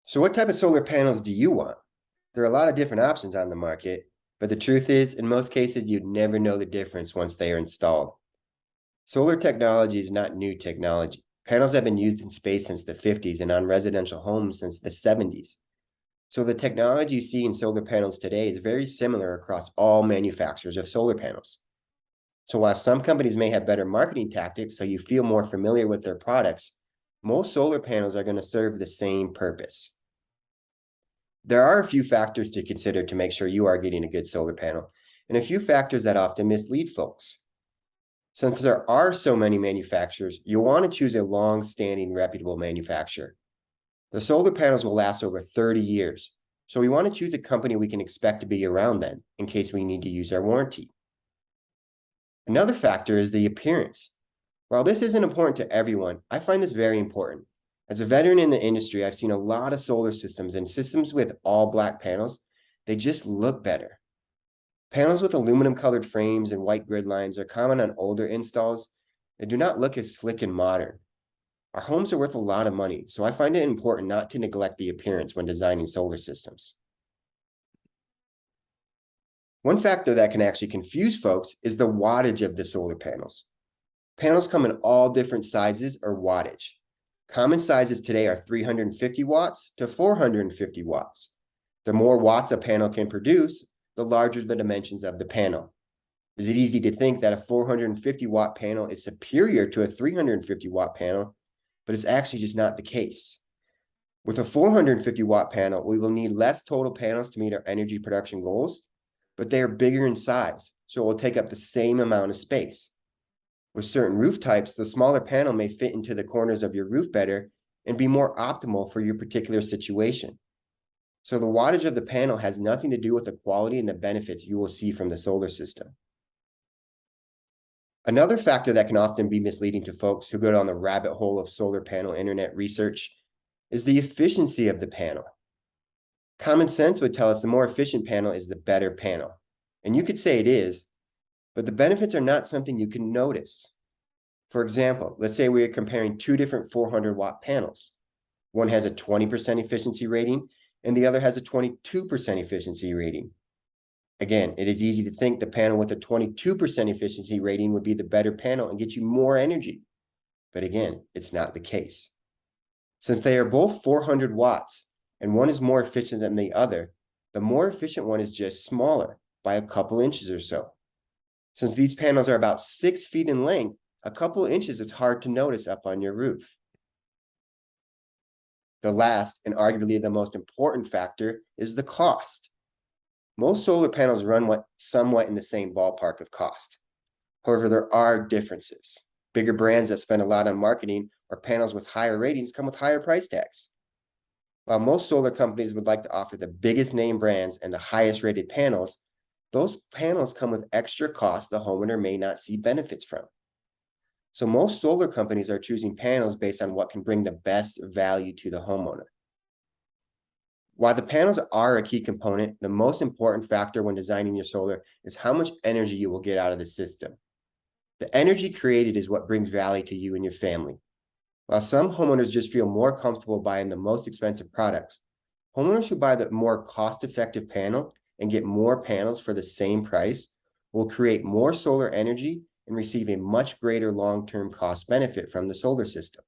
So what type of solar panels do you want? There are a lot of different options on the market, but the truth is, in most cases, you'd never know the difference once they are installed. Solar technology is not new technology. Panels have been used in space since the 50s and on residential homes since the 70s. So the technology you see in solar panels today is very similar across all manufacturers of solar panels. So while some companies may have better marketing tactics so you feel more familiar with their products, most solar panels are going to serve the same purpose. There are a few factors to consider to make sure you are getting a good solar panel, and a few factors that often mislead folks. Since there are so many manufacturers, you'll want to choose a long-standing, reputable manufacturer. The solar panels will last over 30 years, so we want to choose a company we can expect to be around then, in case we need to use our warranty. Another factor is the appearance. While this isn't important to everyone, I find this very important. As a veteran in the industry, I've seen a lot of solar systems and systems with all black panels. They just look better. Panels with aluminum colored frames and white grid lines are common on older installs. They do not look as slick and modern. Our homes are worth a lot of money, so I find it important not to neglect the appearance when designing solar systems. One factor that can actually confuse folks is the wattage of the solar panels. Panels come in all different sizes or wattage. Common sizes today are 350 watts to 450 watts. The more watts a panel can produce, the larger the dimensions of the panel. Is it easy to think that a 450 watt panel is superior to a 350 watt panel? But it's actually just not the case. With a 450 watt panel, we will need less total panels to meet our energy production goals, but they are bigger in size, so it will take up the same amount of space. With certain roof types, the smaller panel may fit into the corners of your roof better and be more optimal for your particular situation. So the wattage of the panel has nothing to do with the quality and the benefits you will see from the solar system. Another factor that can often be misleading to folks who go down the rabbit hole of solar panel internet research is the efficiency of the panel. Common sense would tell us the more efficient panel is the better panel. And you could say it is, but the benefits are not something you can notice. For example, let's say we are comparing two different 400 watt panels. One has a 20% efficiency rating and the other has a 22% efficiency rating. Again, it is easy to think the panel with a 22% efficiency rating would be the better panel and get you more energy. But again, it's not the case. Since they are both 400 watts and one is more efficient than the other, the more efficient one is just smaller by a couple inches or so. Since these panels are about 6 feet in length, a couple inches is hard to notice up on your roof. The last, and arguably the most important factor, is the cost. Most solar panels run somewhat in the same ballpark of cost. However, there are differences. Bigger brands that spend a lot on marketing or panels with higher ratings come with higher price tags. While most solar companies would like to offer the biggest name brands and the highest rated panels, those panels come with extra costs the homeowner may not see benefits from. So most solar companies are choosing panels based on what can bring the best value to the homeowner. While the panels are a key component, the most important factor when designing your solar is how much energy you will get out of the system. The energy created is what brings value to you and your family. While some homeowners just feel more comfortable buying the most expensive products, homeowners who buy the more cost-effective panel and get more panels for the same price will create more solar energy and receive a much greater long-term cost benefit from the solar system.